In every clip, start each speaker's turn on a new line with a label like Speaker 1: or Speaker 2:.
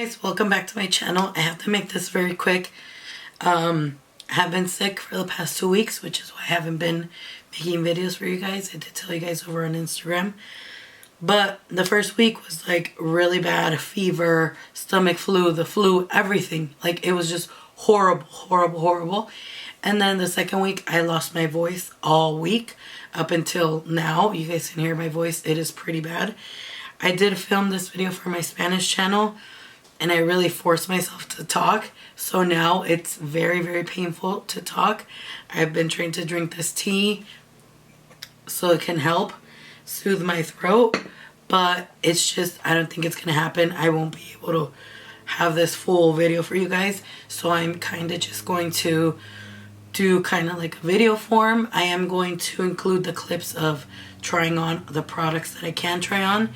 Speaker 1: guys, welcome back to my channel. I have to make this very quick. I have been sick for the past 2 weeks, which is why I haven't been making videos for you guys. I did tell you guys over on Instagram. But the first week was like really bad. Fever, stomach flu, the flu, everything. Like it was just horrible, horrible, horrible. And then the second week I lost my voice all week up until now. You guys can hear my voice. It is pretty bad. I did film this video for my Spanish channel and I really forced myself to talk. So now it's very, very painful to talk. I've been trying to drink this tea so it can help soothe my throat, but it's just, I don't think it's gonna happen. I won't be able to have this full video for you guys. So I'm kind of just going to do kind of like a video form. I am going to include the clips of trying on the products that I can try on,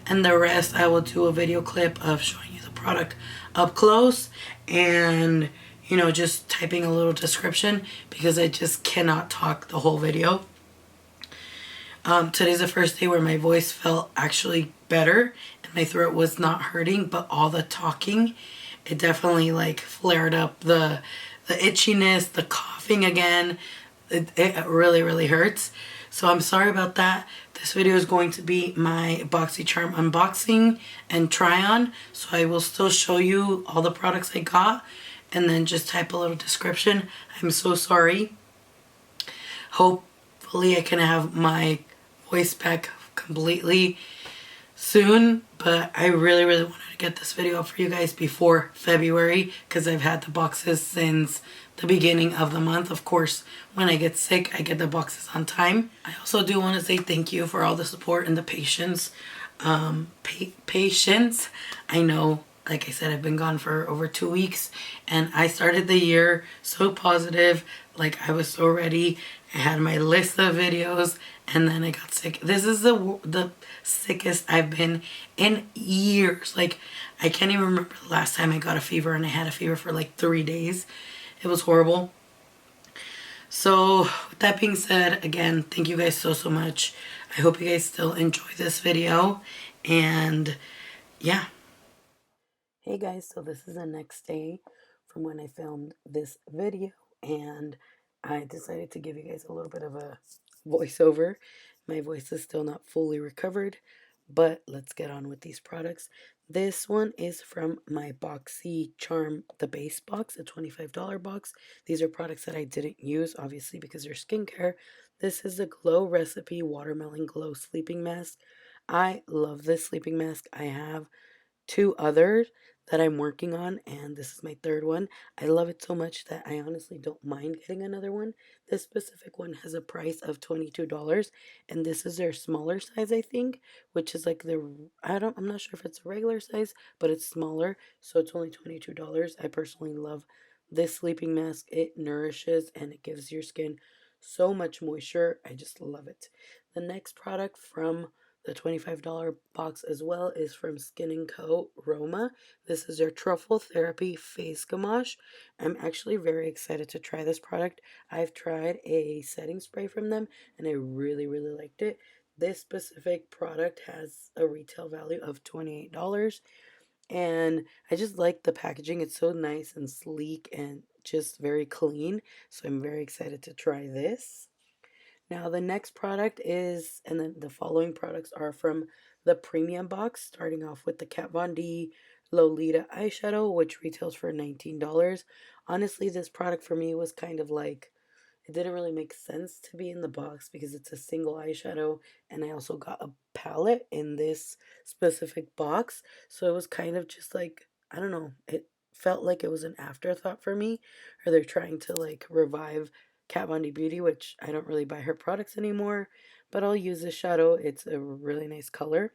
Speaker 1: and the rest I will do a video clip of showing you the product up close and, you know, just typing a little description because I just cannot talk the whole video. Today's the first day where my voice felt actually better and my throat was not hurting, but all the talking, it definitely like flared up the itchiness, the coughing again. It really, really hurts. So I'm sorry about that. This video is going to be my Boxycharm unboxing and try on. So I will still show you all the products I got and then just type a little description. I'm so sorry. Hopefully I can have my voice back completely soon, but I really, really wanted to get this video up for you guys before February because I've had the boxes since the beginning of the month. Of course, when I get sick, I get the boxes on time. I also do want to say thank you for all the support and the patience. Patience. I know, like I said, I've been gone for over 2 weeks and I started the year so positive. Like I was so ready. I had my list of videos and then I got sick. This is the sickest I've been in years. Like I can't even remember the last time I got a fever, and I had a fever for like 3 days. It was horrible. So with that being said, again, thank you guys so much. I hope you guys still enjoy this video, and yeah. Hey guys, so this is the next day from when I filmed this video, and I decided to give you guys a little bit of a voiceover. My voice is still not fully recovered, but let's get on with these products. This one is from my Boxycharm, the base box, a $25 box. These are products that I didn't use, obviously, because they're skincare. This is the Glow Recipe Watermelon Glow Sleeping Mask. I love this sleeping mask. I have 2 others that I'm working on, and this is my 3rd one. I love it so much that I honestly don't mind getting another one. This specific one has a price of $22, and this is their smaller size, I think, which is like I'm not sure if it's a regular size, but it's smaller, so it's only $22. I personally love this sleeping mask. It nourishes and it gives your skin so much moisture. I just love it. The next product from the $25 box as well is from Skin & Co. Roma. This is their Truffle Therapy Face Gamache. I'm actually very excited to try this product. I've tried a setting spray from them and I really, really liked it. This specific product has a retail value of $28. And I just like the packaging. It's so nice and sleek and just very clean. So I'm very excited to try this. Now the next product is, and then the following products are from the premium box, starting off with the Kat Von D Lolita eyeshadow, which retails for $19. Honestly, this product for me was kind of like, it didn't really make sense to be in the box because it's a single eyeshadow, and I also got a palette in this specific box. So it was kind of just like, I don't know, it felt like it was an afterthought for me, or they're trying to like revive Kat Von D Beauty, which I don't really buy her products anymore, but I'll use this shadow. It's a really nice color.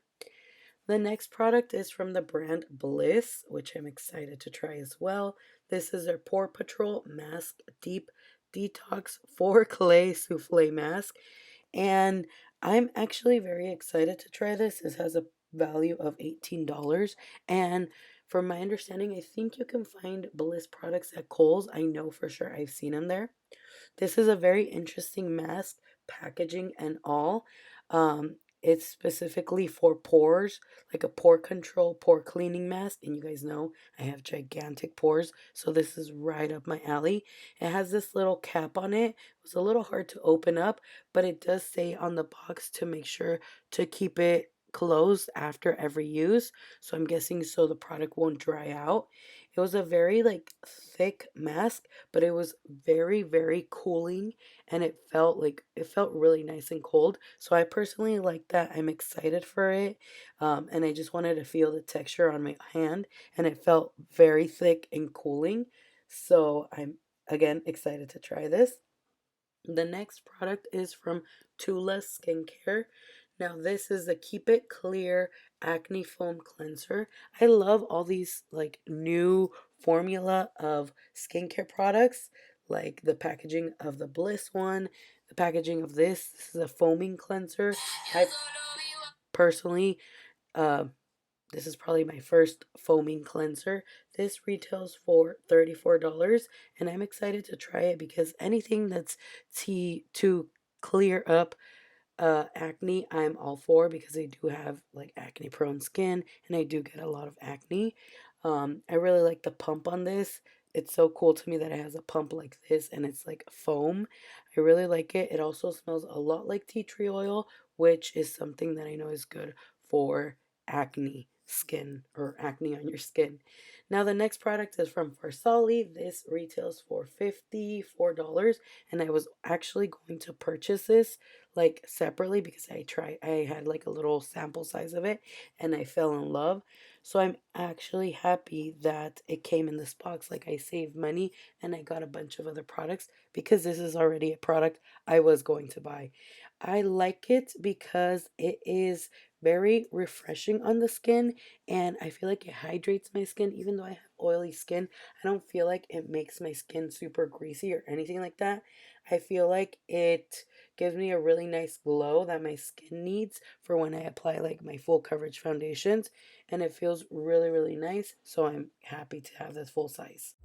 Speaker 1: The next product is from the brand Bliss, which I'm excited to try as well. This is their Pore Patrol Mask Deep Detox 4 Clay Souffle Mask, and I'm actually very excited to try this. This has a value of $18, and from my understanding, I think you can find Bliss products at Kohl's. I know for sure, I've seen them there. This is a very interesting mask, packaging and all. It's specifically for pores, like a pore control, pore cleaning mask. And you guys know I have gigantic pores, so this is right up my alley. It has this little cap on it. It was a little hard to open up, but it does say on the box to make sure to keep it closed after every use. So I'm guessing so the product won't dry out. It was a very like thick mask, but it was very, very cooling, and it felt really nice and cold. So I personally like that. I'm excited for it. And I just wanted to feel the texture on my hand, and it felt very thick and cooling. So I'm again excited to try this. The next product is from Tula Skincare. Now, this is the Keep It Clear Acne Foam Cleanser. I love all these like new formula of skincare products, like the packaging of the Bliss one, the packaging of this. This is a foaming cleanser. I personally, uh, this is probably my first foaming cleanser. This retails for $34, and I'm excited to try it because anything that's to clear up acne, I'm all for, because I do have like acne prone skin and I do get a lot of acne. I really like the pump on this. It's so cool to me that it has a pump like this and it's like foam. I really like it. It also smells a lot like tea tree oil, which is something that I know is good for acne skin or acne on your skin. Now the next product is from Farsali. This retails for $54, and I was actually going to purchase this like separately because I had like a little sample size of it and I fell in love. So I'm actually happy that it came in this box. Like, I saved money and I got a bunch of other products because this is already a product I was going to buy. I like it because it is very refreshing on the skin, and I feel like it hydrates my skin. Even though I have oily skin, I don't feel like it makes my skin super greasy or anything like that. I feel like it gives me a really nice glow that my skin needs for when I apply like my full coverage foundations, and it feels really, really nice. So I'm happy to have this full size.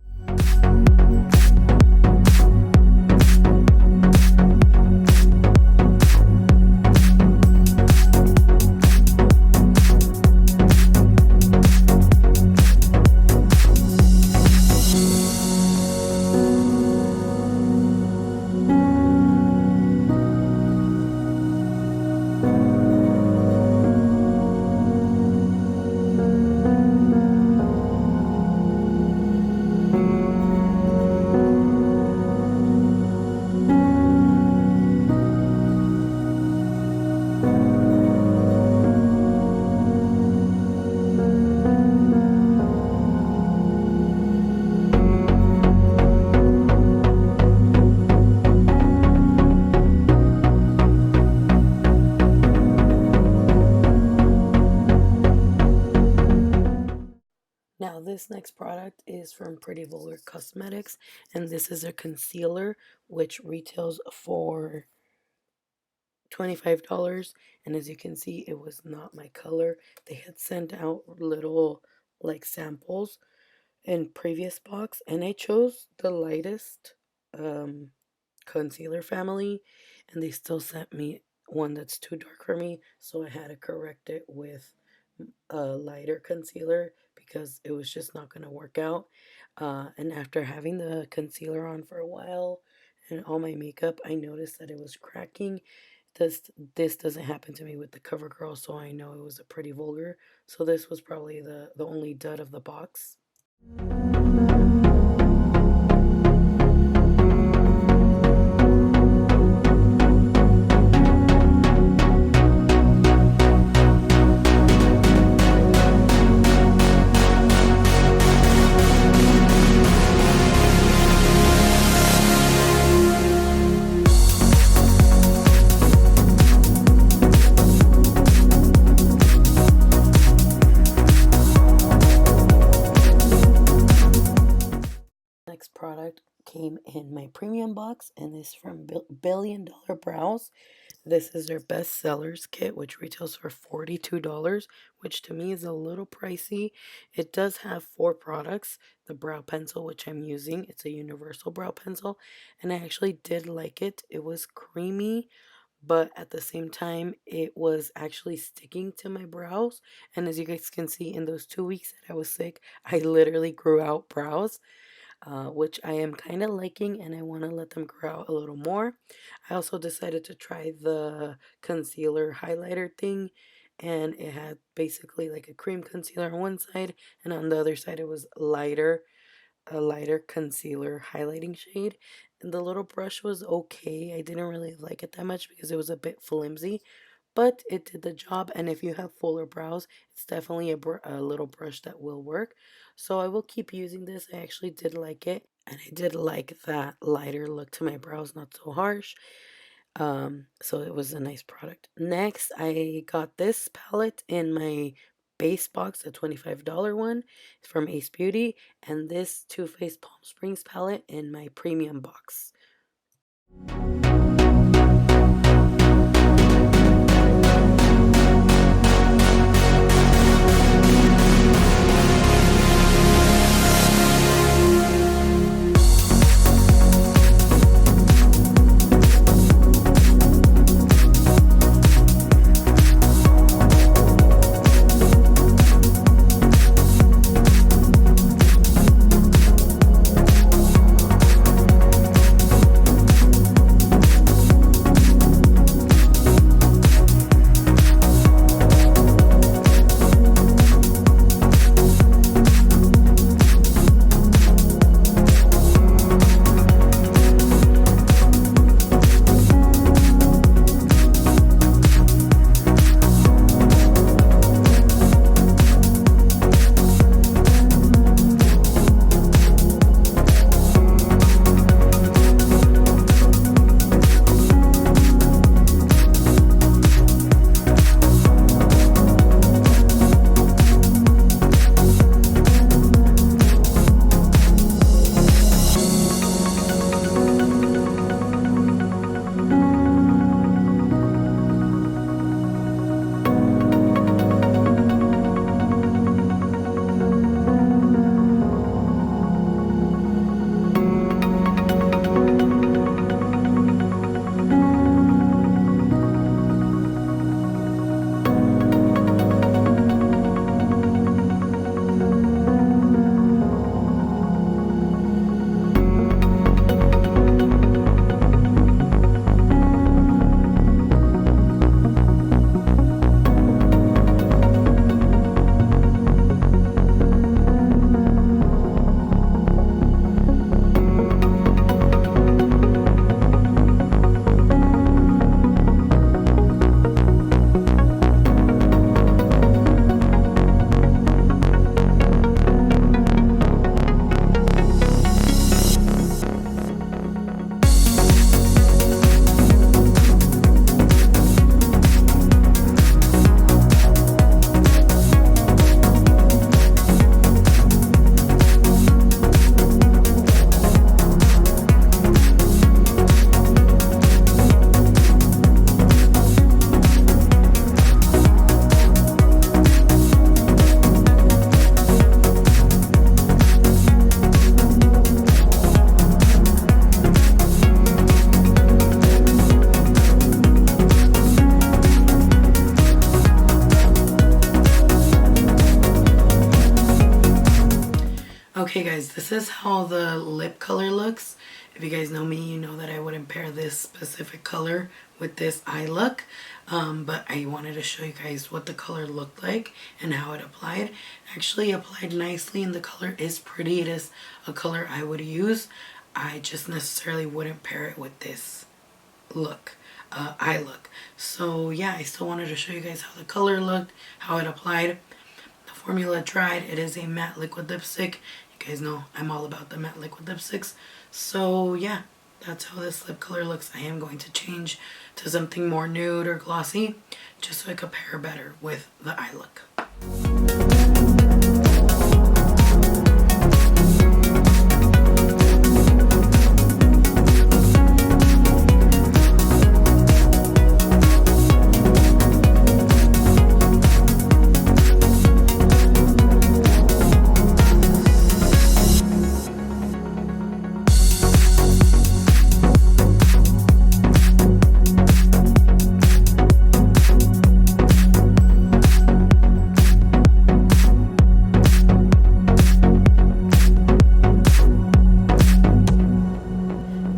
Speaker 1: Now, this next product is from Pretty Vulgar Cosmetics, and this is a concealer which retails for $25. And as you can see, it was not my color. They had sent out little like samples in previous box, and I chose the lightest concealer family, and they still sent me one that's too dark for me, so I had to correct it with a lighter concealer because it was just not going to work out. And after having the concealer on for a while and all my makeup, I noticed that it was cracking. This doesn't happen to me with the CoverGirl, so I know it was a Pretty Vulgar. So this was probably the only dud of the box. Next product came in my premium box, and is from Billion Dollar Brows. This is their best sellers kit, which retails for $42, which to me is a little pricey. It does have 4 products. The brow pencil, which I'm using, it's a universal brow pencil, and I actually did like it. It was creamy, but at the same time it was actually sticking to my brows. And as you guys can see, in those 2 weeks that I was sick, I literally grew out brows, which I am kind of liking, and I want to let them grow out a little more. I also decided to try the concealer highlighter thing, and it had basically like a cream concealer on one side, and on the other side it was a lighter concealer highlighting shade. And the little brush was okay. I didn't really like it that much because it was a bit flimsy, but it did the job. And if you have fuller brows, it's definitely a little brush that will work. So I will keep using this. I actually did like it, and I did like that lighter look to my brows, not so harsh. So it was a nice product. Next, I got this palette in my base box, a $25 one. It's from Ace Beauty, and this Too Faced Palm Springs palette in my premium box. Okay guys, this is how the lip color looks. If you guys know me, you know that I wouldn't pair this specific color with this eye look. But I wanted to show you guys what the color looked like and how it applied. Actually applied nicely, and the color is pretty. It is a color I would use. I just necessarily wouldn't pair it with this look, eye look. So yeah, I still wanted to show you guys how the color looked, how it applied. The formula dried. It is a matte liquid lipstick. You guys know I'm all about the matte liquid lipsticks. So yeah, that's how this lip color looks. I am going to change to something more nude or glossy, just so I could pair better with the eye look.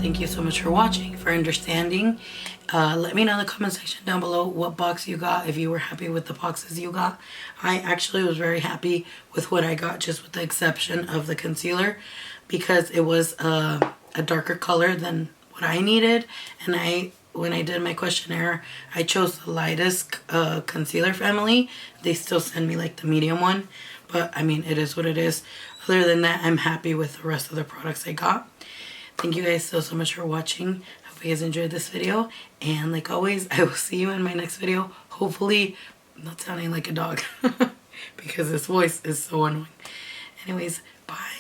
Speaker 1: thank you so much for watching, for understanding. Let me know in the comment section down below what box you got, if you were happy with the boxes you got. I actually was very happy with what I got, just with the exception of the concealer, because it was a darker color than what I needed. And when I did my questionnaire, I chose the lightest concealer family. They still send me like the medium one, but I mean, it is what it is. Other than that, I'm happy with the rest of the products I got. Thank you guys so much for watching. Hope you guys enjoyed this video, and like always, I will see you in my next video. Hopefully I'm not sounding like a dog because this voice is so annoying. Anyways, bye.